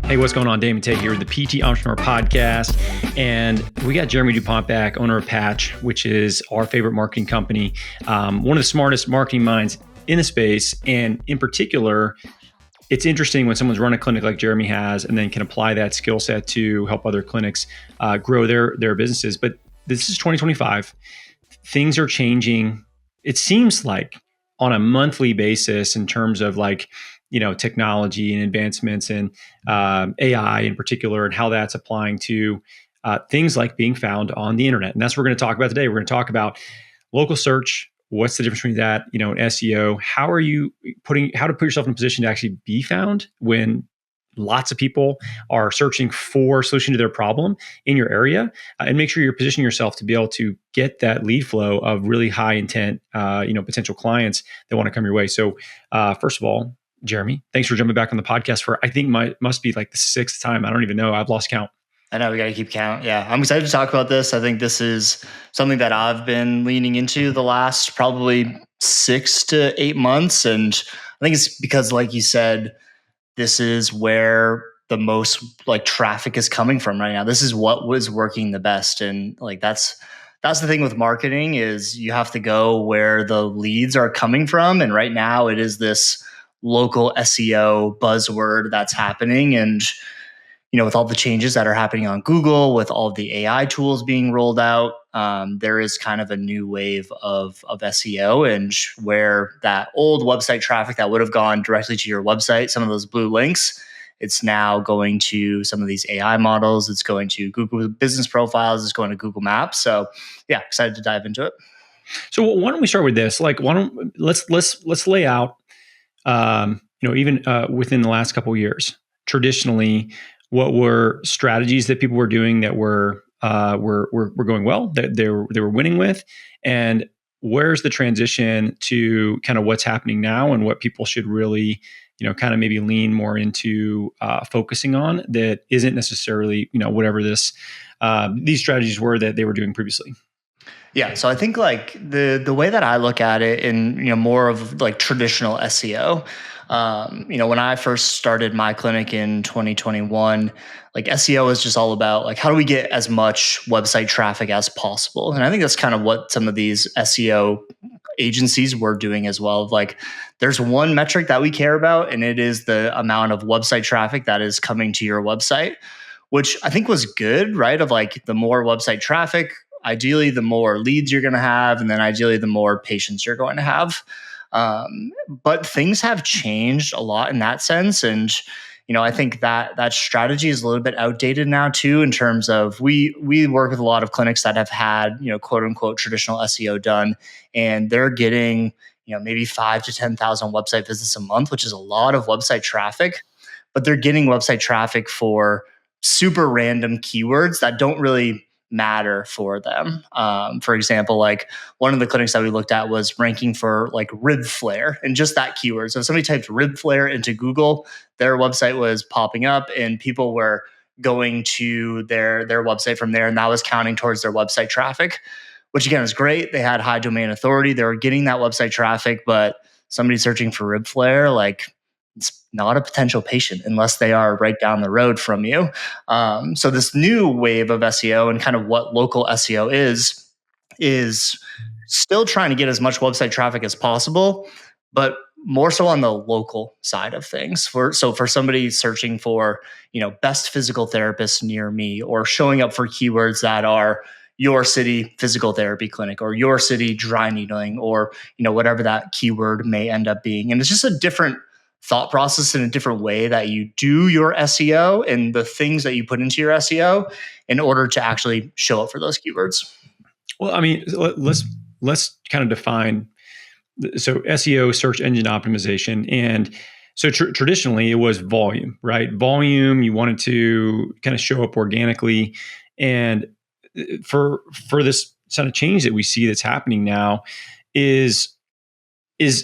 Hey, what's going on? Damon Tate here with the PT Entrepreneur Podcast. And we got Jeremy DuPont back, owner of Patch, which is our favorite marketing company. One of the smartest marketing minds in the space. And in particular, it's interesting when someone's run a clinic like Jeremy has and then can apply that skill set to help other clinics grow their businesses. But this is 2025. Things are changing. It seems like on a monthly basis in terms of technology and advancements and AI in particular, and how that's applying to things like being found on the internet. And that's what we're going to talk about today. We're going to talk about local search. What's the difference between that, and SEO? How to put yourself in a position to actually be found when lots of people are searching for a solution to their problem in your area, and make sure you're positioning yourself to be able to get that lead flow of really high intent, potential clients that want to come your way. So first of all, Jeremy, thanks for jumping back on the podcast for, I think must be like the sixth time. I don't even know. I've lost count. I know we got to keep count. Yeah. I'm excited to talk about this. I think this is something that I've been leaning into the last probably 6 to 8 months. And I think it's because, like you said, this is where the most traffic is coming from right now. This is what was working the best. And that's the thing with marketing is you have to go where the leads are coming from. And right now it is this local SEO buzzword that's happening. And, with all the changes that are happening on Google, with all of the AI tools being rolled out, there is kind of a new wave of SEO, and where that old website traffic that would have gone directly to your website, some of those blue links, it's now going to some of these AI models. It's going to Google business profiles. It's going to Google Maps. So yeah, excited to dive into it. So why don't we start with this? Let's lay out, even within the last couple of years, traditionally, what were strategies that people were doing that were going well, that they were winning with, and where's the transition to kind of what's happening now and what people should really, kind of maybe lean more into focusing on that isn't necessarily, whatever these strategies were that they were doing previously. Yeah, so I think the way that I look at it in more of traditional SEO, when I first started my clinic in 2021, SEO is just all about how do we get as much website traffic as possible, and I think that's kind of what some of these SEO agencies were doing as well. There's one metric that we care about, and it is the amount of website traffic that is coming to your website, which I think was good, right? Of the more website traffic, ideally, the more leads you're going to have, and then ideally, the more patients you're going to have. But things have changed a lot in that sense. And, I think that strategy is a little bit outdated now too, in terms of we work with a lot of clinics that have had, quote unquote, traditional SEO done, and they're getting, maybe 5,000 to 10,000 website visits a month, which is a lot of website traffic, but they're getting website traffic for super random keywords that don't really matter for them. For example, one of the clinics that we looked at was ranking for rib flare and just that keyword. So if somebody typed rib flare into Google, their website was popping up and people were going to their website from there, and that was counting towards their website traffic, which again is great. They had high domain authority. They were getting that website traffic, but somebody searching for rib flare, it's not a potential patient unless they are right down the road from you. So this new wave of SEO and kind of what local SEO is still trying to get as much website traffic as possible, but more so on the local side of things. For somebody searching for, best physical therapist near me, or showing up for keywords that are your city physical therapy clinic, or your city dry needling, or, whatever that keyword may end up being. And it's just a different thought process in a different way that you do your SEO and the things that you put into your SEO in order to actually show up for those keywords. Well, I mean, let's kind of define. So SEO, search engine optimization, and so traditionally it was volume, right? Volume, you wanted to kind of show up organically, and for this kind of change that we see that's happening now is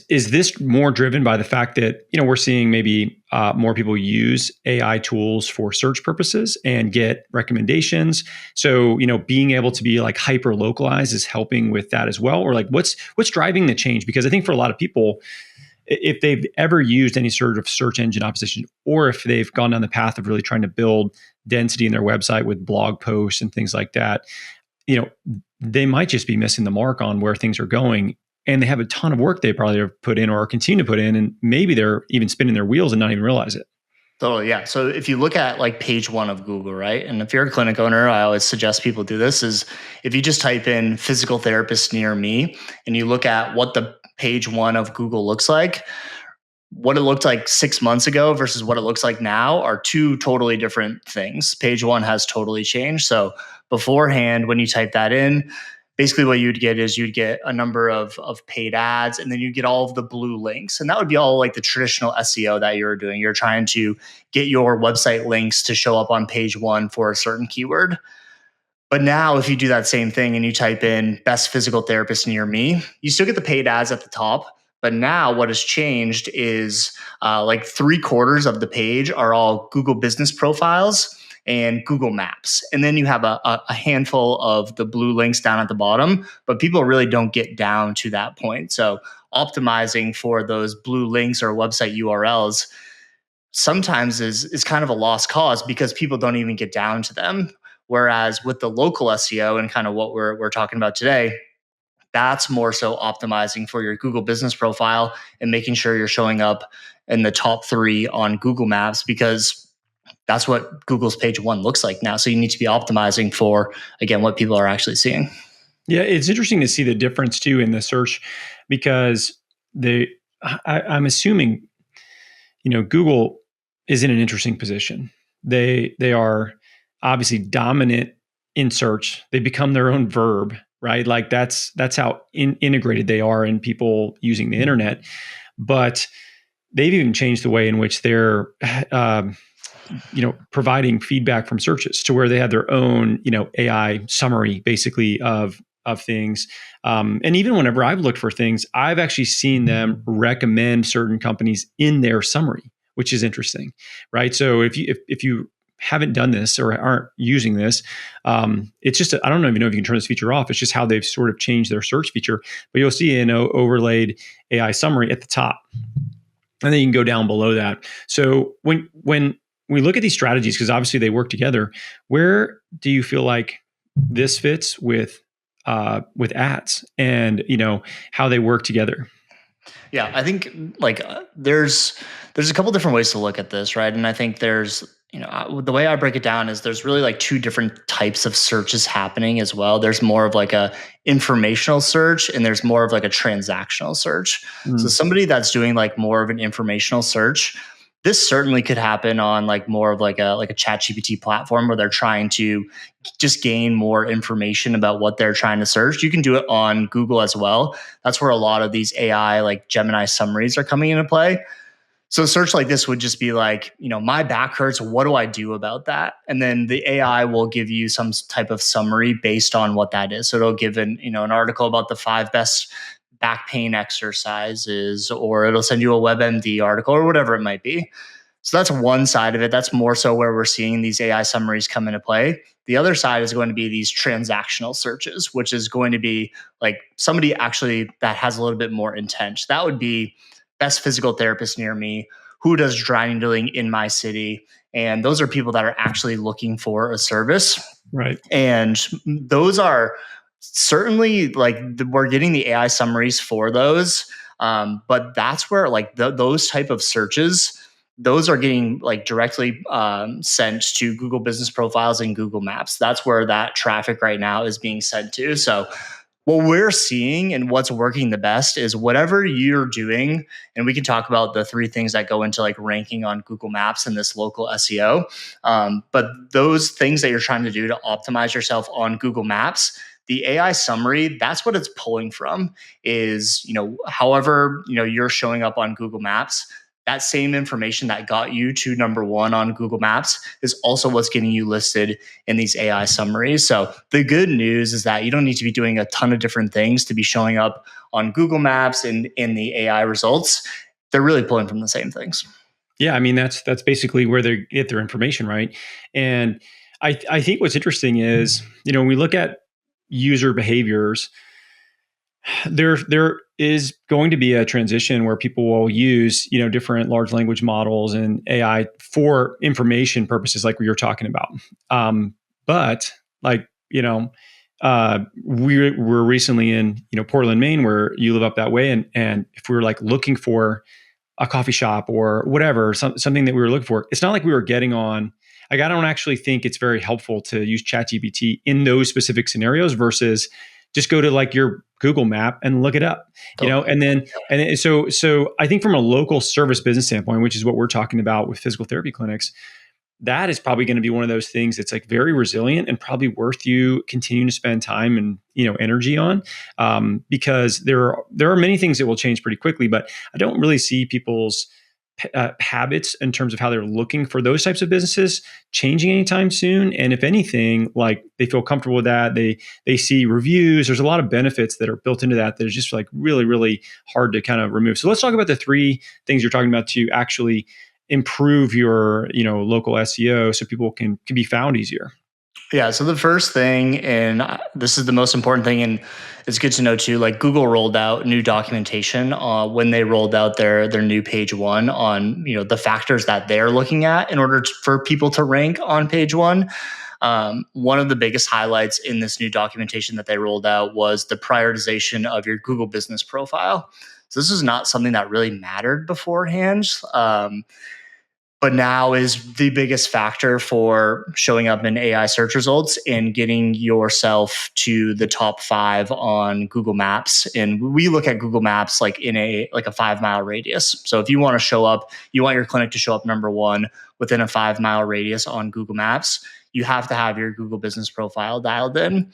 this more driven by the fact that, we're seeing maybe more people use AI tools for search purposes and get recommendations? So, being able to be hyper localized is helping with that as well? Or what's driving the change? Because I think for a lot of people, if they've ever used any sort of search engine optimization, or if they've gone down the path of really trying to build density in their website with blog posts and things like that, they might just be missing the mark on where things are going. And they have a ton of work they probably have put in or continue to put in. And maybe they're even spinning their wheels and not even realize it. Totally, yeah. So if you look at like page one of Google, right? And if you're a clinic owner, I always suggest people do this, is if you just type in physical therapist near me and you look at what the page one of Google looks like, what it looked like 6 months ago versus what it looks like now are two totally different things. Page one has totally changed. So beforehand, when you type that in, basically what you'd get is you'd get a number of paid ads, and then you get all of the blue links. And that would be all like the traditional SEO that you're doing. You're trying to get your website links to show up on page one for a certain keyword. But now if you do that same thing and you type in best physical therapist near me, you still get the paid ads at the top. But now what has changed is like 3/4 of the page are all Google business profiles and Google Maps. And then you have a handful of the blue links down at the bottom, but people really don't get down to that point. So optimizing for those blue links or website URLs sometimes is kind of a lost cause because people don't even get down to them. Whereas with the local SEO and kind of what we're talking about today, that's more so optimizing for your Google business profile and making sure you're showing up in the top 3 on Google Maps, because that's what Google's page one looks like now. So you need to be optimizing for, again, what people are actually seeing. Yeah, it's interesting to see the difference too in the search, because I'm assuming, Google is in an interesting position. They are obviously dominant in search. They become their own verb, right? Like that's how integrated they are in people using the internet. But they've even changed the way in which they're providing feedback from searches, to where they have their own AI summary basically of things. And even whenever I've looked for things, I've actually seen them recommend certain companies in their summary, which is interesting, right? So if you haven't done this or aren't using this, it's just I don't even know if you can turn this feature off. It's just how they've sort of changed their search feature. But you'll see an overlaid AI summary at the top, and then you can go down below that. So when we look at these strategies, because obviously they work together, where do you feel like this fits with ads and how they work together? Yeah, I think like there's a couple different ways to look at this, right? And I think there's the way I break it down is there's really like two different types of searches happening as well. There's more of like a informational search and there's more of like a transactional search. So somebody that's doing like more of an informational search, this certainly could happen on like more of like a ChatGPT platform where they're trying to just gain more information about what they're trying to search. You can do it on Google as well. That's where a lot of these AI like Gemini summaries are coming into play. So a search like this would just be like, my back hurts. What do I do about that? And then the AI will give you some type of summary based on what that is. So it'll give an article about the 5 best back pain exercises, or it'll send you a WebMD article or whatever it might be. So that's one side of it. That's more so where we're seeing these AI summaries come into play. The other side is going to be these transactional searches, which is going to be like somebody actually that has a little bit more intent. That would be best physical therapist near me, who does dry needling in my city. And those are people that are actually looking for a service. Right. And those are certainly like we're getting the AI summaries for those. But that's where like those type of searches, those are getting like directly sent to Google business profiles and Google Maps. That's where that traffic right now is being sent to. So what we're seeing and what's working the best is whatever you're doing. And we can talk about the 3 things that go into like ranking on Google Maps and this local SEO. But those things that you're trying to do to optimize yourself on Google Maps, the AI summary, that's what it's pulling from is, however, you're showing up on Google Maps, that same information that got you to number 1 on Google Maps is also what's getting you listed in these AI summaries. So the good news is that you don't need to be doing a ton of different things to be showing up on Google Maps and in the AI results. They're really pulling from the same things. Yeah, I mean that's basically where they get their information, right? And I think what's interesting is when we look at user behaviors, they're is going to be a transition where people will use, different large language models and AI for information purposes, like we were talking about. But like, we're recently in, Portland, Maine, where you live up that way. And if we were like looking for a coffee shop or whatever, something that we were looking for, it's not like we were getting on. Like, I don't actually think it's very helpful to use ChatGPT in those specific scenarios versus just go to like your Google map and look it up, Totally. so I think from a local service business standpoint, which is what we're talking about with physical therapy clinics, that is probably going to be one of those things that's like very resilient and probably worth you continuing to spend time and energy on, because there are many things that will change pretty quickly, but I don't really see people's habits in terms of how they're looking for those types of businesses changing anytime soon. And if anything, like they feel comfortable with that, they see reviews. There's a lot of benefits that are built into that that is just like really, really hard to kind of remove. So let's talk about the three things you're talking about to actually improve your local SEO so people can be found easier. Yeah. So the first thing, and this is the most important thing, and it's good to know too. Like Google rolled out new documentation when they rolled out their new page one on the factors that they're looking at in order for people to rank on page one. One of the biggest highlights in this new documentation that they rolled out was the prioritization of your Google business profile. So this is not something that really mattered beforehand. But now is the biggest factor for showing up in AI search results and getting yourself to the top 5 on Google Maps. And we look at Google Maps like in a 5-mile radius. So if you want to show up, you want your clinic to show up number 1 within a 5-mile radius on Google Maps, you have to have your Google business profile dialed in.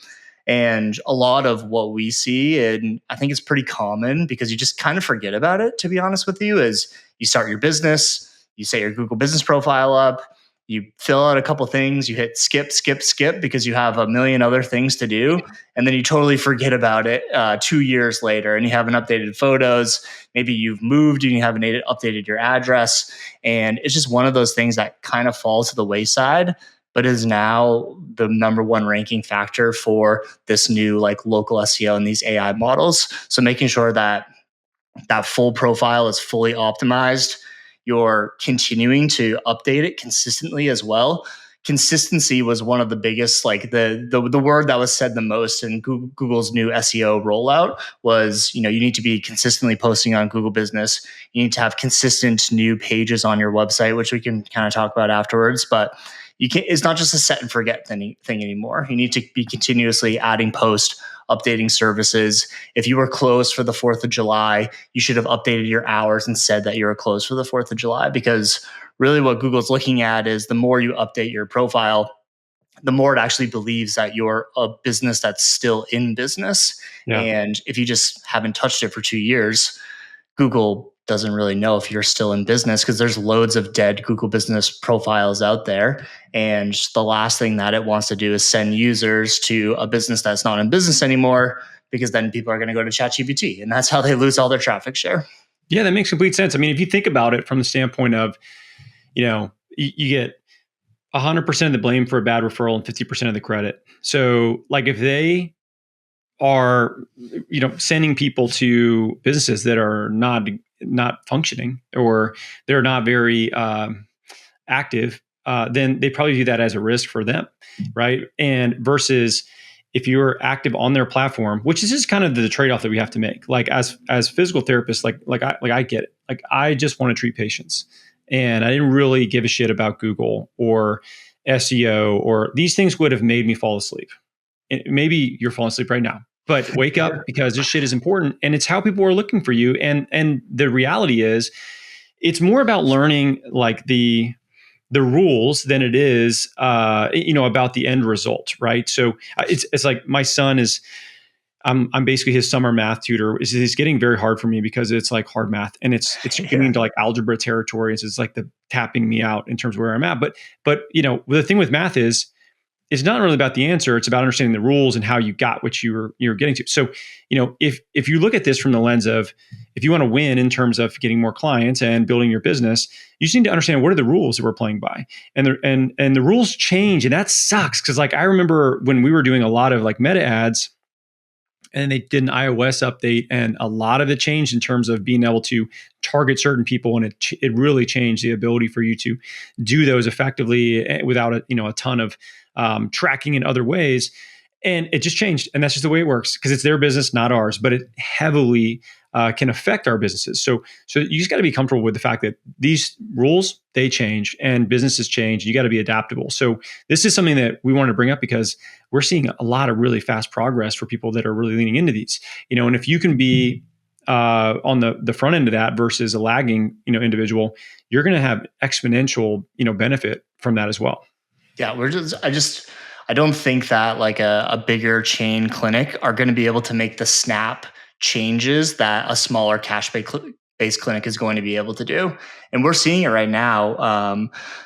And a lot of what we see, and I think it's pretty common because you just kind of forget about it, to be honest with you, is you start your business, you set your Google business profile up, you fill out a couple things, you hit skip, skip, skip because you have a million other things to do. And then you totally forget about it 2 years later and you haven't updated photos. Maybe you've moved and you haven't updated your address. And it's just one of those things that kind of falls to the wayside, but is now the number one ranking factor for this new like local SEO and these AI models. So making sure that that full profile is fully optimized. You're continuing to update it consistently as well. Consistency was one of the biggest, like the word that was said the most in Google's new SEO rollout was, you need to be consistently posting on Google Business. You need to have consistent new pages on your website, which we can kind of talk about afterwards. But it's not just a set and forget thing anymore. You need to be continuously adding posts, updating services. If you were closed for the 4th of July, you should have updated your hours and said that you were closed for the 4th of July, because really what Google's looking at is the more you update your profile, the more it actually believes that you're a business that's still in business. Yeah. And if you just haven't touched it for 2 years, Google doesn't really know if you're still in business because there's loads of dead Google business profiles out there. And the last thing that it wants to do is send users to a business that's not in business anymore, because then people are going to go to ChatGPT, and that's how they lose all their traffic share. Yeah, that makes complete sense. I mean, if you think about it from the standpoint of, you get 100% of the blame for a bad referral and 50% of the credit. So like if they are, sending people to businesses that are not functioning or they're not very active, then they probably view that as a risk for them, right? And versus if you're active on their platform, which is just kind of the trade-off that we have to make. Like as physical therapists, I get it. Like I just want to treat patients, and I didn't really give a shit about Google or SEO or these things would have made me fall asleep. Maybe you're falling asleep right now. But wake up, because this shit is important, and it's how people are looking for you. And the reality is, it's more about learning like the rules than it is, about the end result, right? So it's like my son is, I'm basically his summer math tutor. It's getting very hard for me because it's like hard math, and it's getting into like algebra territory. It's like the tapping me out in terms of where I'm at. But the thing with math is, it's not really about the answer. It's about understanding the rules and how you got what you're getting to. So, if you look at this from the lens of, if you want to win in terms of getting more clients and building your business, you just need to understand what are the rules that we're playing by. And the rules change, and that sucks. Because like I remember when we were doing a lot of like meta ads, and they did an iOS update, and a lot of it changed in terms of being able to target certain people, and it really changed the ability for you to do those effectively without a ton of tracking in other ways. And it just changed, and that's just the way it works because it's their business, not ours. But it heavily can affect our businesses. So you just got to be comfortable with the fact that these rules, they change and businesses change. You got to be adaptable. So this is something that we wanted to bring up because we're seeing a lot of really fast progress for people that are really leaning into these. And if you can be on the front end of that versus a lagging individual, you're going to have exponential benefit from that as well. Yeah, I don't think that like a bigger chain clinic are going to be able to make the snap changes that a smaller based clinic is going to be able to do. And we're seeing it right now.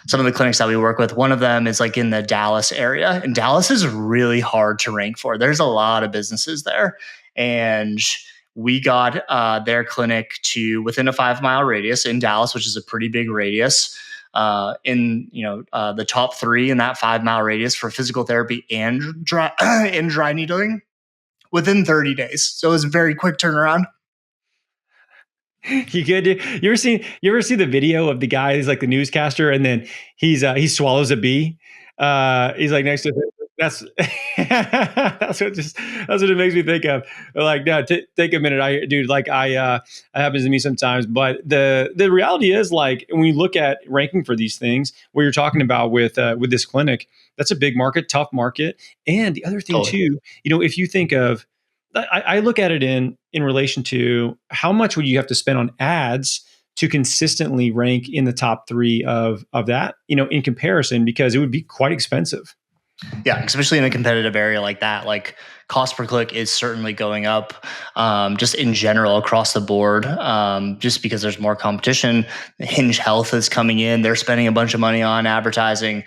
Some of the clinics that we work with, one of them is like in the Dallas area, and Dallas is really hard to rank for. There's a lot of businesses there, and we got their clinic to within a 5 mile radius in Dallas, which is a pretty big radius. In the top 3 in that 5 mile radius for physical therapy and dry needling within 30 days. So it was a very quick turnaround. You good? You ever see the video of the guy who's like the newscaster, and then he swallows a bee? He's like next to that's that's what it makes me think of. Like, no, take a minute. It happens to me sometimes. But the reality is, like, when you look at ranking for these things, what you're talking about with this clinic, that's a big market, tough market. And the other thing too, if you think of, I look at it in relation to how much would you have to spend on ads to consistently rank in the top 3 of that, in comparison, because it would be quite expensive. Yeah, especially in a competitive area like that. Like cost per click is certainly going up, just in general across the board, just because there's more competition. Hinge Health is coming in; they're spending a bunch of money on advertising.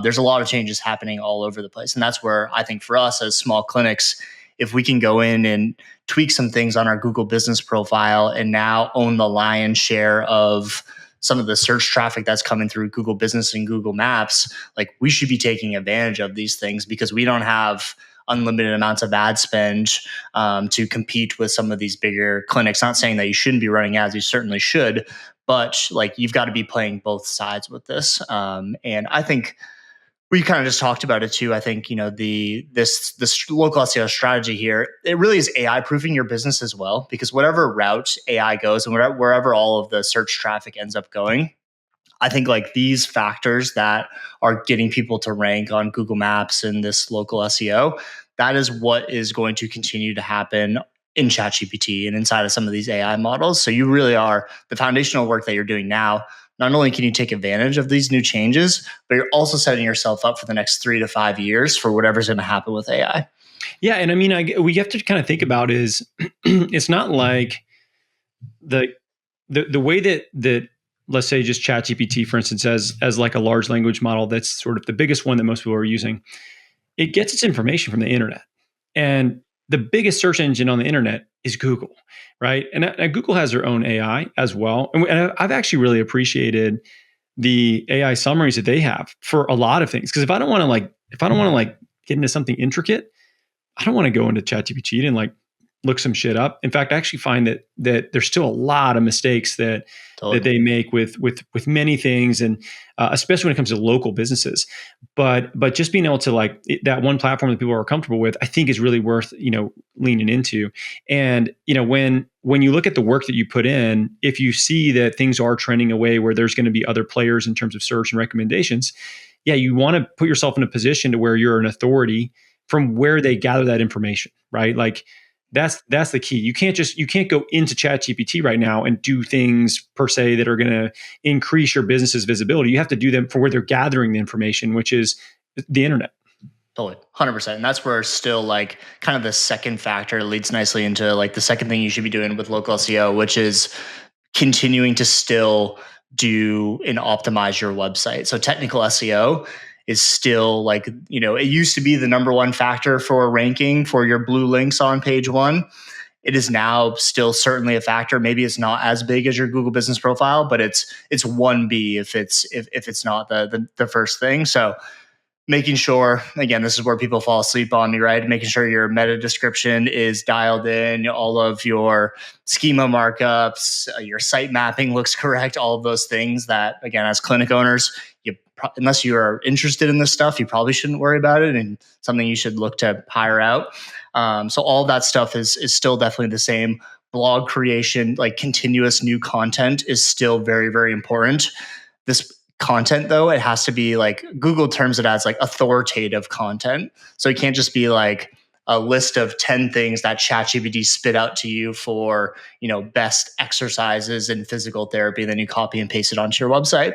There's a lot of changes happening all over the place, and that's where I think for us as small clinics, if we can go in and tweak some things on our Google business profile and now own the lion's share of some of the search traffic that's coming through Google Business and Google Maps, like we should be taking advantage of these things because we don't have unlimited amounts of ad spend to compete with some of these bigger clinics. Not saying that you shouldn't be running ads, you certainly should, but like you've got to be playing both sides with this. And I think we kind of just talked about it too. I think this local SEO strategy here, it really is AI proofing your business as well, because whatever route AI goes and wherever all of the search traffic ends up going, I think like these factors that are getting people to rank on Google Maps and this local SEO, that is what is going to continue to happen in ChatGPT and inside of some of these AI models. So you really are the foundational work that you're doing now. Not only can you take advantage of these new changes, but you're also setting yourself up for the next 3 to 5 years for whatever's going to happen with AI. Yeah, and I mean, we have to kind of think about is it's not like the way that let's say just ChatGPT, for instance, as like a large language model that's sort of the biggest one that most people are using. It gets its information from the internet, and the biggest search engine on the internet is Google, right? And Google has their own AI as well. And I've actually really appreciated the AI summaries that they have for a lot of things. Because if I don't want to get into something intricate, I don't want to go into ChatGPT and like look some shit up. In fact, I actually find that there's still a lot of mistakes that they make with many things, and especially when it comes to local businesses. But just being able to like that one platform that people are comfortable with, I think is really worth leaning into. And when you look at the work that you put in, if you see that things are trending away where there's going to be other players in terms of search and recommendations, yeah, you want to put yourself in a position to where you're an authority from where they gather that information, right? Like that's the key. You can't go into ChatGPT right now and do things per se that are going to increase your business's visibility. You have to do them for where they're gathering the information, which is the internet. Totally, 100%. And that's where still like kind of the second factor leads nicely into like the second thing you should be doing with local SEO, which is continuing to still do and optimize your website. So technical SEO is still like, it used to be the number one factor for ranking for your blue links on page 1. It is now still certainly a factor. Maybe it's not as big as your Google business profile, but it's 1B if it's not the first thing. So making sure, again, this is where people fall asleep on me, right? Making sure your meta description is dialed in, all of your schema markups, your site mapping looks correct, all of those things that, again, as clinic owners, unless you are interested in this stuff, you probably shouldn't worry about it, and something you should look to hire out. So all that stuff is still definitely the same. Blog creation, like continuous new content, is still very, very important. This content, though, it has to be like, Google terms it as like authoritative content. So it can't just be like a list of 10 things that ChatGPT spit out to you for, best exercises in physical therapy, and then you copy and paste it onto your website.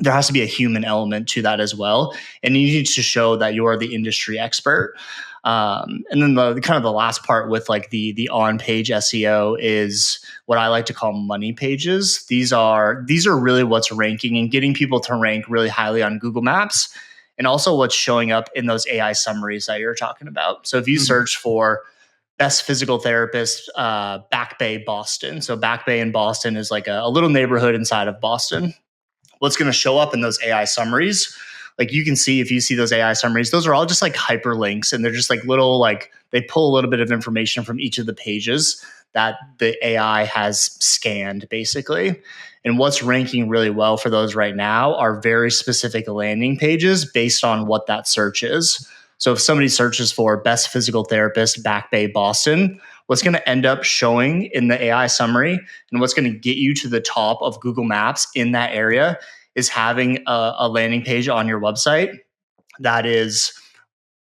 There has to be a human element to that as well, and you need to show that you are the industry expert. And then the kind of the last part with like the on-page SEO is what I like to call money pages. These are really what's ranking and getting people to rank really highly on Google Maps, and also what's showing up in those AI summaries that you're talking about. So if you search for best physical therapist, Back Bay, Boston. So Back Bay in Boston is like a little neighborhood inside of Boston. What's going to show up in those AI summaries, like you can see, if you see those AI summaries, those are all just like hyperlinks, and they're just like little, like they pull a little bit of information from each of the pages that the AI has scanned, basically. And what's ranking really well for those right now are very specific landing pages based on what that search is. So if somebody searches for best physical therapist, Back Bay, Boston, what's going to end up showing in the AI summary and what's going to get you to the top of Google Maps in that area is having a landing page on your website that is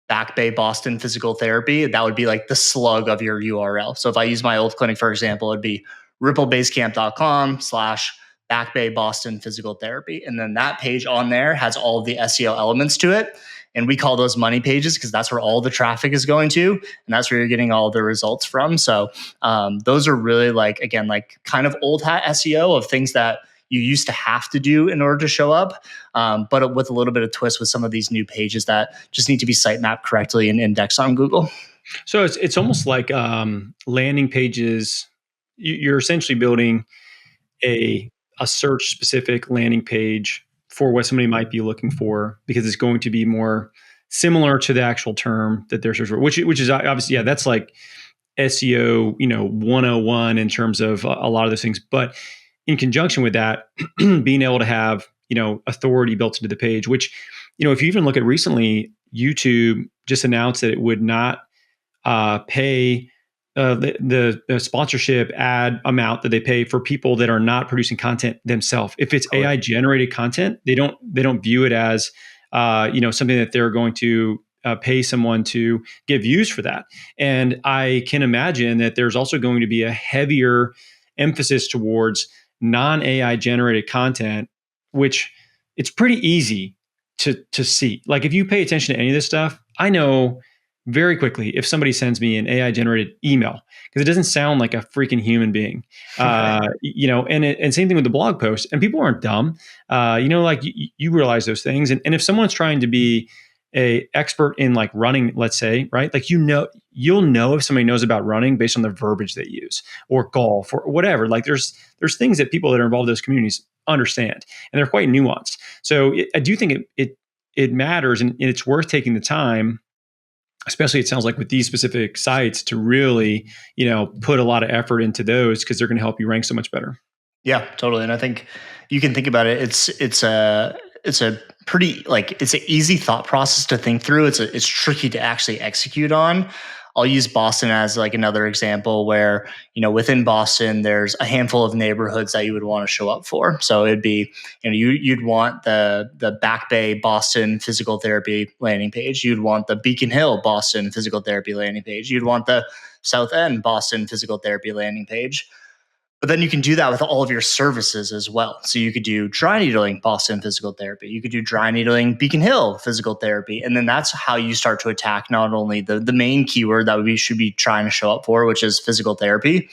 Back Bay, Boston physical therapy. That would be like the slug of your URL. So if I use my old clinic, for example, it'd be ripplebasecamp.com/Back Bay, Boston physical therapy. And then that page on there has all of the SEO elements to it. And we call those money pages because that's where all the traffic is going to, and that's where you're getting all the results from. So those are really like, again, like kind of old hat SEO of things that you used to have to do in order to show up, but with a little bit of twist with some of these new pages that just need to be site mapped correctly and indexed on Google. So it's almost like landing pages. You're essentially building a search specific landing page for what somebody might be looking for, because it's going to be more similar to the actual term that they're searching for, which is obviously, yeah, that's like SEO, 101 in terms of a lot of those things. But in conjunction with that, being able to have, authority built into the page, which, if you even look at recently, YouTube just announced that it would not pay the sponsorship ad amount that they pay for people that are not producing content themselves. If it's AI generated content, they don't view it as something that they're going to pay someone to get views for that. And I can imagine that there's also going to be a heavier emphasis towards non-AI generated content, which it's pretty easy to see. Like if you pay attention to any of this stuff, I know very quickly if somebody sends me an AI generated email, because it doesn't sound like a freaking human being, and same thing with the blog post. And people aren't dumb, like you realize those things. And if someone's trying to be a expert in like running, let's say, right? Like, you'll know if somebody knows about running based on the verbiage they use, or golf or whatever. Like there's things that people that are involved in those communities understand, and they're quite nuanced. So I do think it matters, and it's worth taking the time, especially it sounds like with these specific sites, to really, put a lot of effort into those, because they're going to help you rank so much better. Yeah, totally. And I think you can think about it. It's a pretty, like, it's an easy thought process to think through. It's tricky to actually execute on. I'll use Boston as like another example where, within Boston, there's a handful of neighborhoods that you would want to show up for. So it'd be, you'd want the Back Bay Boston physical therapy landing page. You'd want the Beacon Hill Boston physical therapy landing page. You'd want the South End Boston physical therapy landing page. But then you can do that with all of your services as well. So you could do dry needling Boston physical therapy. You could do dry needling Beacon Hill physical therapy. And then that's how you start to attack not only the main keyword that we should be trying to show up for, which is physical therapy,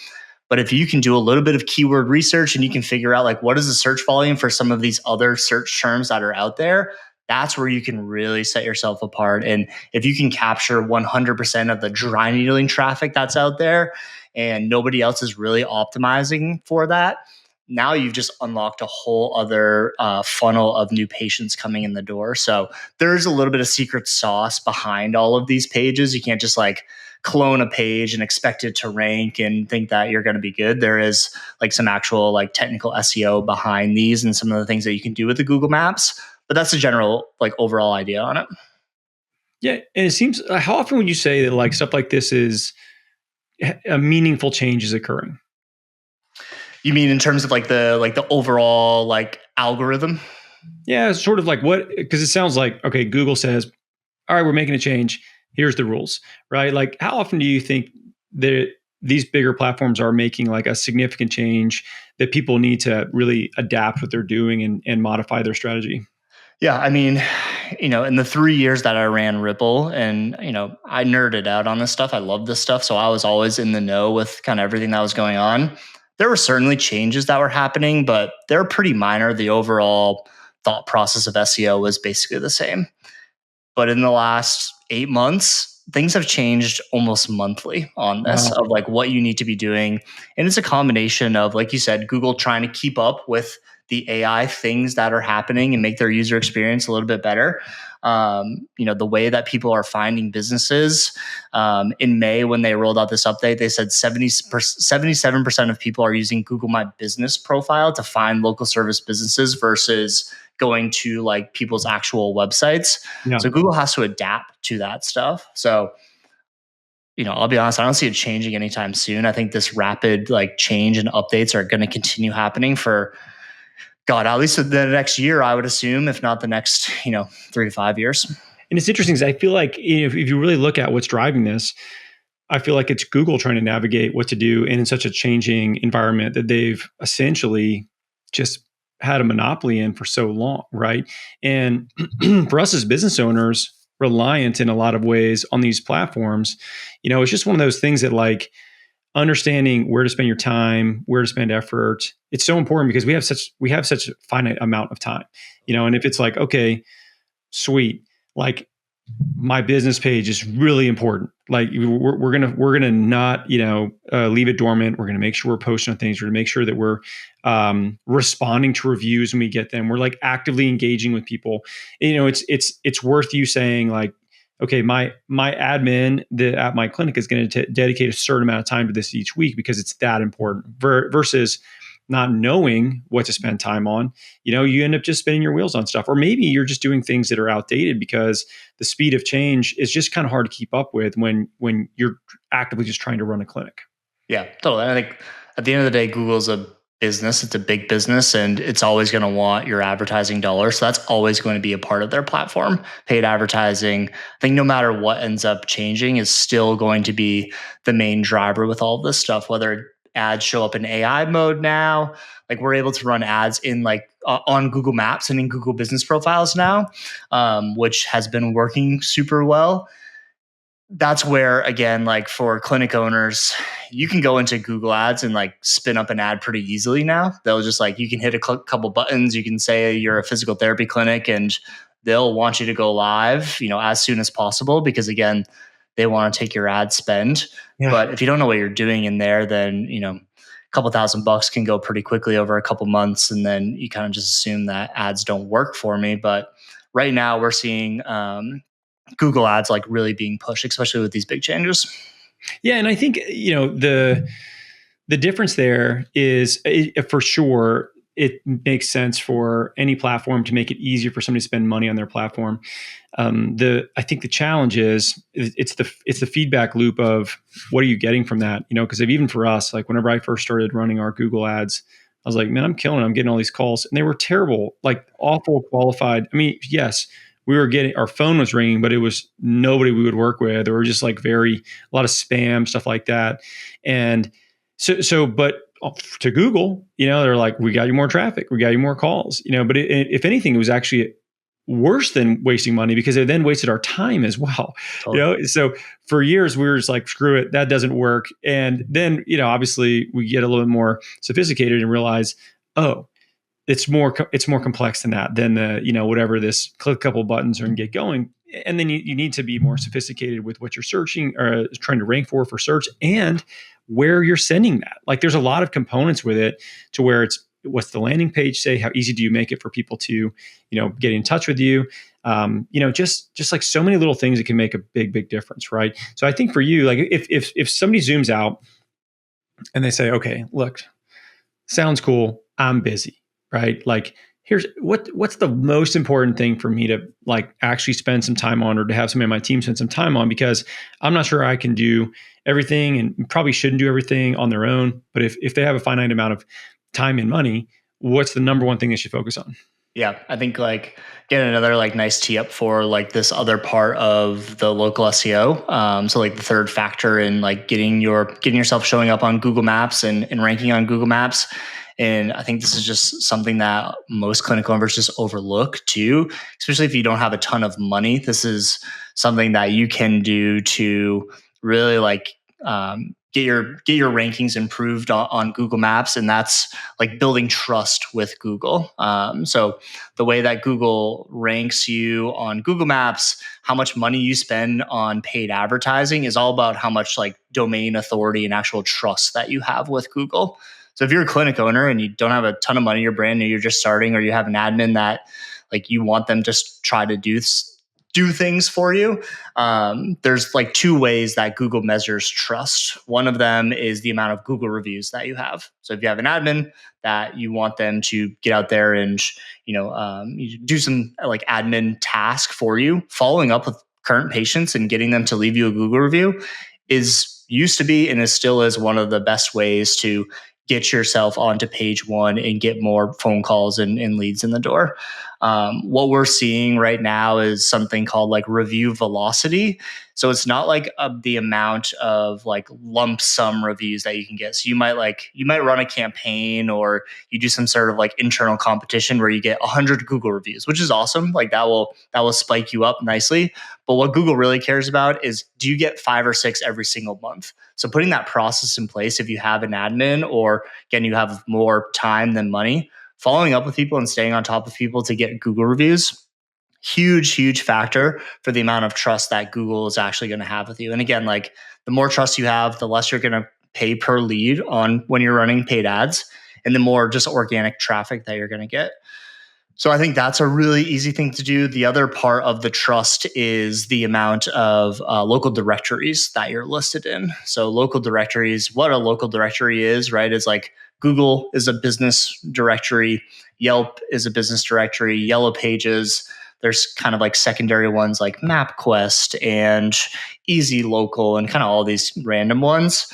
but if you can do a little bit of keyword research and you can figure out like what is the search volume for some of these other search terms that are out there, that's where you can really set yourself apart. And if you can capture 100% of the dry needling traffic that's out there, and nobody else is really optimizing for that, now you've just unlocked a whole other funnel of new patients coming in the door. So there's a little bit of secret sauce behind all of these pages. You can't just like clone a page and expect it to rank and think that you're going to be good. There is like some actual like technical SEO behind these and some of the things that you can do with the Google Maps. But that's the general like overall idea on it. Yeah, and it seems how often would you say that like stuff like this is a meaningful change is occurring? You mean in terms of like the overall like algorithm? Yeah, it's sort of like what, because it sounds like, okay, Google says, all right, we're making a change. Here's the rules, right? Like, how often do you think that these bigger platforms are making like a significant change that people need to really adapt what they're doing and modify their strategy? Yeah, I mean, in the 3 years that I ran Ripple, and I nerded out on this stuff. I love this stuff, so I was always in the know with kind of everything that was going on. There were certainly changes that were happening, but they're pretty minor. The overall thought process of SEO was basically the same. But in the last 8 months, things have changed almost monthly on this Wow. of like what you need to be doing. And it's a combination of, like you said, Google trying to keep up with the AI things that are happening and make their user experience a little bit better. The way that people are finding businesses. In May, when they rolled out this update, they said 77% of people are using Google My Business profile to find local service businesses versus going to like people's actual websites. Yeah. So Google has to adapt to that stuff. So, I'll be honest, I don't see it changing anytime soon. I think this rapid like change and updates are going to continue happening for God, at least the next year, I would assume, if not the next, 3 to 5 years. And it's interesting because I feel like if you really look at what's driving this, I feel like it's Google trying to navigate what to do and in such a changing environment that they've essentially just had a monopoly in for so long, right? And for us as business owners, reliant in a lot of ways on these platforms, it's just one of those things that like understanding where to spend your time, where to spend effort. It's so important because we have such a finite amount of time, and if it's like, okay, sweet, like my business page is really important. Like we're gonna not leave it dormant. We're gonna make sure we're posting on things. We're gonna make sure that we're responding to reviews when we get them. We're like actively engaging with people. It's worth you saying like, okay, my admin at my clinic is going to dedicate a certain amount of time to this each week because it's that important. Versus not knowing what to spend time on, you end up just spinning your wheels on stuff. Or maybe you're just doing things that are outdated because the speed of change is just kind of hard to keep up with when you're actively just trying to run a clinic. Yeah, totally. I think at the end of the day, Google's a business. It's a big business and it's always going to want your advertising dollars. So that's always going to be a part of their platform. Paid advertising, I think no matter what ends up changing, is still going to be the main driver with all of this stuff, whether ads show up in AI mode now. Like we're able to run ads in like on Google Maps and in Google Business Profiles now, which has been working super well. That's where, again, like for clinic owners, you can go into Google Ads and like spin up an ad pretty easily now. They'll just like, you can hit a couple buttons. You can say you're a physical therapy clinic and they'll want you to go live, as soon as possible, because again, they want to take your ad spend. Yeah. But if you don't know what you're doing in there, then, a couple $1,000 can go pretty quickly over a couple months. And then you kind of just assume that ads don't work for me. But right now we're seeing, Google Ads like really being pushed, especially with these big changes. Yeah, and I think the difference there is for sure it makes sense for any platform to make it easier for somebody to spend money on their platform. I think the challenge is it's the feedback loop of what are you getting from that? Because even for us, like whenever I first started running our Google Ads, I was like, man, I'm killing it. I'm getting all these calls, and they were terrible, like awful qualified. I mean, yes, we were getting, our phone was ringing, but it was nobody we would work with, or just like a lot of spam, stuff like that. And but to Google, they're like, we got you more traffic, we got you more calls, but if anything, it was actually worse than wasting money because it then wasted our time as well. Totally. So for years we were just like, screw it, that doesn't work. And then, obviously we get a little bit more sophisticated and realize, oh, it's more complex than that, than whatever, this click a couple buttons and get going. And then you need to be more sophisticated with what you're searching or trying to rank for search, and where you're sending that. Like there's a lot of components with it to where what's the landing page say? How easy do you make it for people to, get in touch with you? Just like so many little things that can make a big difference, right? So I think for you, like if somebody zooms out and they say, okay, look, sounds cool, I'm busy, right? Like here's what's the most important thing for me to like actually spend some time on, or to have somebody on my team spend some time on, because I'm not sure I can do everything and probably shouldn't do everything on their own. But if they have a finite amount of time and money, what's the number one thing they should focus on? Yeah, I think like getting another like nice tee up for like this other part of the local SEO. So like the third factor in like getting yourself showing up on Google Maps and ranking on Google Maps. And I think this is just something that most clinical owners just overlook too, especially if you don't have a ton of money. This is something that you can do to really like get your rankings improved on Google Maps, and that's like building trust with Google. So the way that Google ranks you on Google Maps, how much money you spend on paid advertising is all about how much like domain authority and actual trust that you have with Google. So if you're a clinic owner and you don't have a ton of money, you're brand new, you're just starting, or you have an admin that like you want them to try to do things for you, there's like two ways that Google measures trust. One of them is the amount of Google reviews that you have. So if you have an admin that you want them to get out there and you do some like admin task for you, following up with current patients and getting them to leave you a Google review used to be and is still is one of the best ways to get yourself onto page one and get more phone calls and leads in the door. What we're seeing right now is something called like review velocity. So it's not like the amount of like lump sum reviews that you can get. So you might run a campaign, or you do some sort of like internal competition where you get 100 Google reviews, which is awesome. Like that will spike you up nicely. But what Google really cares about is, do you get 5 or 6 every single month? So putting that process in place, if you have an admin, or again, you have more time than money, following up with people and staying on top of people to get Google reviews, huge factor for the amount of trust that Google is actually going to have with you. And again, like the more trust you have, the less you're going to pay per lead on when you're running paid ads, and the more just organic traffic that you're going to get. So I think that's a really easy thing to do. The other part of the trust is the amount of local directories that you're listed in. So local directories, what a local directory is, right, is like Google is a business directory, Yelp is a business directory, Yellow Pages. There's kind of like secondary ones like MapQuest and Easy Local and kind of all these random ones.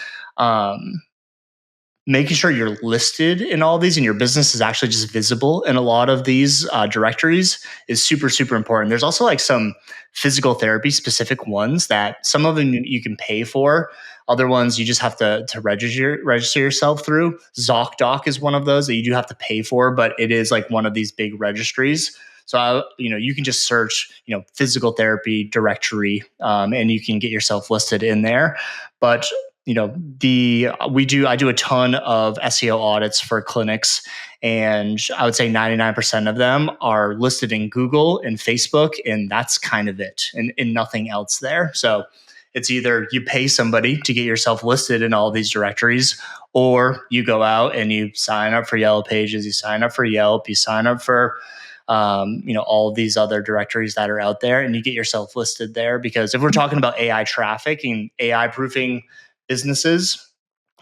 Making sure you're listed in all these and your business is actually just visible in a lot of these directories is super important. There's also like some physical therapy specific ones that some of them you can pay for. Other ones you just have to register yourself through. ZocDoc is one of those that you do have to pay for, but it is like one of these big registries. So you can just search physical therapy directory, and you can get yourself listed in there. But I do a ton of SEO audits for clinics, and I would say 99% of them are listed in Google and Facebook, and that's kind of it, and nothing else there. So it's either you pay somebody to get yourself listed in all these directories, or you go out and you sign up for Yellow Pages, you sign up for Yelp, you sign up for all of these other directories that are out there, and you get yourself listed there. Because if we're talking about AI traffic and AI proofing businesses,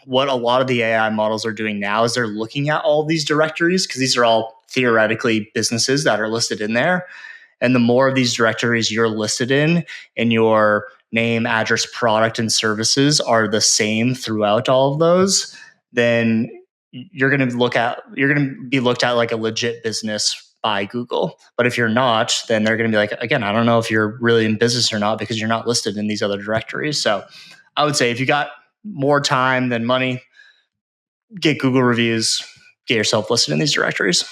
what a lot of the AI models are doing now is they're looking at all these directories, because these are all theoretically businesses that are listed in there. And the more of these directories you're listed in, and your name, address, product, and services are the same throughout all of those, then you're going to be looked at like a legit business by Google. But if you're not, then they're going to be like, again, I don't know if you're really in business or not, because you're not listed in these other directories. So I would say if you got more time than money, get Google reviews, get yourself listed in these directories.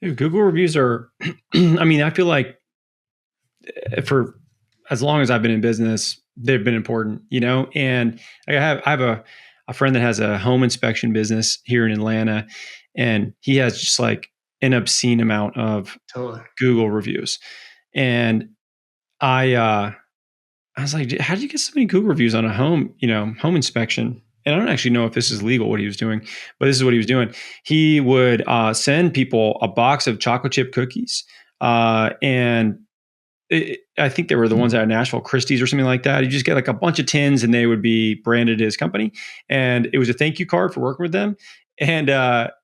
Google reviews are, I mean, I feel like for as long as I've been in business, they've been important, and I have a friend that has a home inspection business here in Atlanta, and he has just like an obscene amount of Google reviews. And I was like, how do you get so many Google reviews on a home inspection? and I don't actually know if this is legal what he was doing, but this is what he was doing. He would send people a box of chocolate chip cookies, and I think they were the ones out of Nashville, Christie's or something like that. You just get like a bunch of tins, and they would be branded his company, and it was a thank you card for working with them. And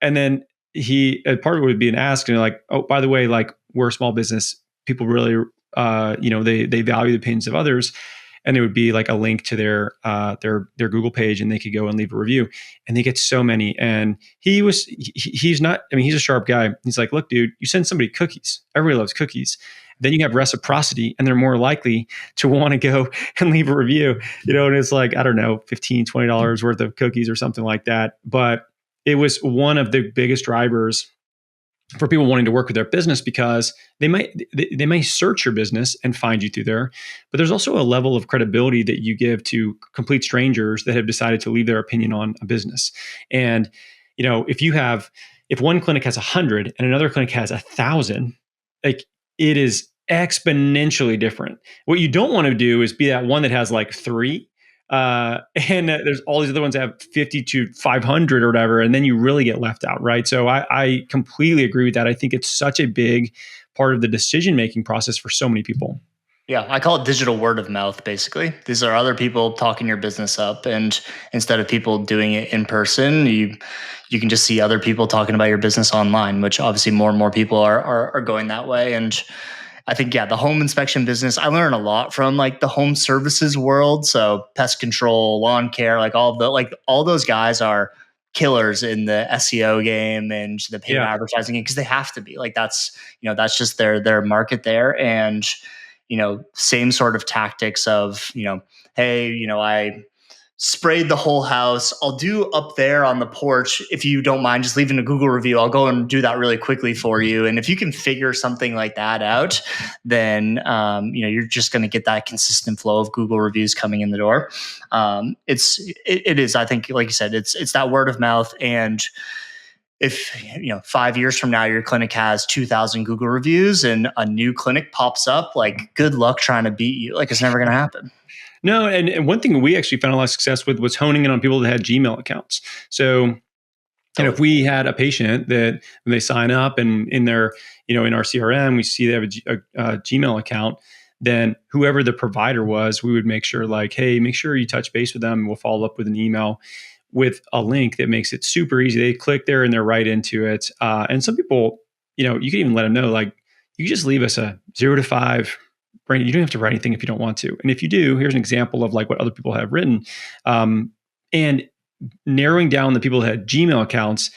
then he part of it would be an ask, and like, oh, by the way, like we're a small business, people really, they value the opinions of others, and there would be like a link to their Google page, and they could go and leave a review, and they get so many. And he's not, I mean, he's a sharp guy. He's like, look, dude, you send somebody cookies, everybody loves cookies. Then you have reciprocity, and they're more likely to want to go and leave a review, and it's like, I don't know, $15, $20 worth of cookies or something like that. But it was one of the biggest drivers for people wanting to work with their business, because they may search your business and find you through there, but there's also a level of credibility that you give to complete strangers that have decided to leave their opinion on a business. And if one clinic has 100 and another clinic has 1,000, like, it is exponentially different. What you don't want to do is be that one that has like 3, and there's all these other ones that have 50 to 500 or whatever, and then you really get left out, right? So I completely agree with that. I think it's such a big part of the decision-making process for so many people. Yeah, I call it digital word of mouth, basically. These are other people talking your business up, and instead of people doing it in person, you can just see other people talking about your business online, which obviously more and more people are going that way. And I think, yeah, the home inspection business, I learned a lot from like the home services world. So pest control, lawn care, like all those guys are killers in the SEO game and the paid advertising game, because they have to be. Like that's just their market there. And same sort of tactics of, hey, I sprayed the whole house. I'll do up there on the porch. If you don't mind just leaving a Google review, I'll go and do that really quickly for you. And if you can figure something like that out, then, you're just going to get that consistent flow of Google reviews coming in the door. It is, I think, like you said, it's that word of mouth. And if 5 years from now your clinic has 2,000 Google reviews and a new clinic pops up, like, good luck trying to beat you. Like, it's never going to happen. No, and one thing we actually found a lot of success with was honing in on people that had Gmail accounts. So, if we had a patient that when they sign up and in their, in our CRM, we see they have a Gmail account, then whoever the provider was, we would make sure, like, hey, make sure you touch base with them, and we'll follow up with an email with a link that makes it super easy. They click there and they're right into it. And some people, you can even let them know, like, you can just leave us a 0 to 5. Right? You don't have to write anything if you don't want to. And if you do, here's an example of like what other people have written. And narrowing down the people that had Gmail accounts,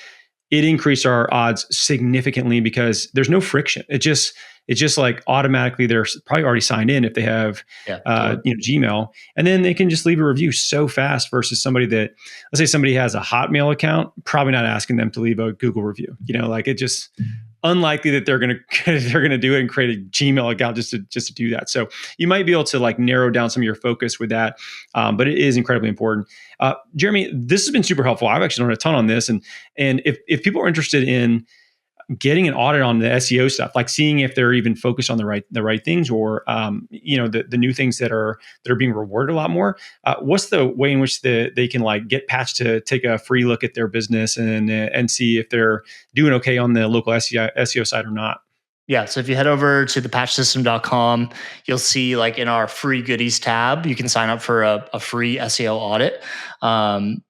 it increased our odds significantly because there's no friction. It's just like automatically they're probably already signed in if they have Gmail, and then they can just leave a review so fast versus somebody that, let's say somebody has a Hotmail account, probably not asking them to leave a Google review. Like, it just unlikely that they're gonna do it and create a Gmail account just to do that. So you might be able to like narrow down some of your focus with that, but it is incredibly important. Jeremy, this has been super helpful. I've actually learned a ton on this, and if people are interested in getting an audit on the SEO stuff, like seeing if they're even focused on the right things, or the new things that are being rewarded a lot more. What's the way in which they can like get Patch to take a free look at their business and see if they're doing okay on the local SEO side or not? Yeah, so if you head over to thepatchsystem.com, you'll see, like, in our free goodies tab, you can sign up for a free SEO audit.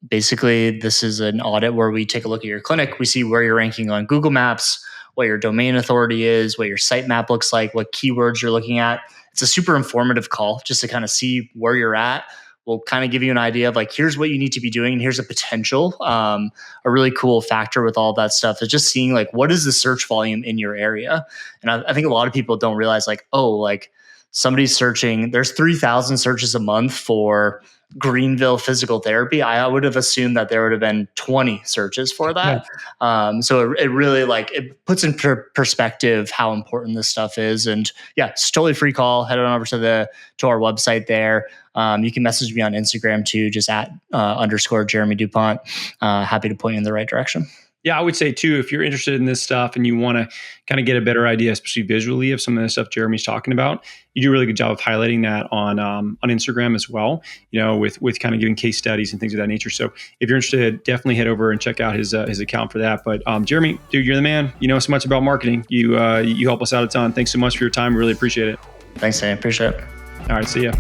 Basically, this is an audit where we take a look at your clinic. We see where you're ranking on Google Maps, what your domain authority is, what your sitemap looks like, what keywords you're looking at. It's a super informative call just to kind of see where you're at. We'll kind of give you an idea of like, here's what you need to be doing, and here's a potential. A really cool factor with all that stuff is just seeing like, what is the search volume in your area? And I think a lot of people don't realize, like, oh, like, somebody's searching, there's 3,000 searches a month for Greenville physical therapy. I would have assumed that there would have been 20 searches for that. Yeah. So it really, like, it puts in perspective how important this stuff is. And yeah, it's totally free call. Head on over to our website there. You can message me on Instagram too, just at _ Jeremy DuPont. Happy to point you in the right direction. Yeah, I would say too, if you're interested in this stuff and you want to kind of get a better idea, especially visually, of some of the stuff Jeremy's talking about, you do a really good job of highlighting that on Instagram as well. With kind of giving case studies and things of that nature. So if you're interested, definitely head over and check out his account for that. But Jeremy, dude, you're the man. You know so much about marketing. You help us out a ton. Thanks so much for your time. Really appreciate it. Thanks, Dan. Appreciate it. All right, see ya.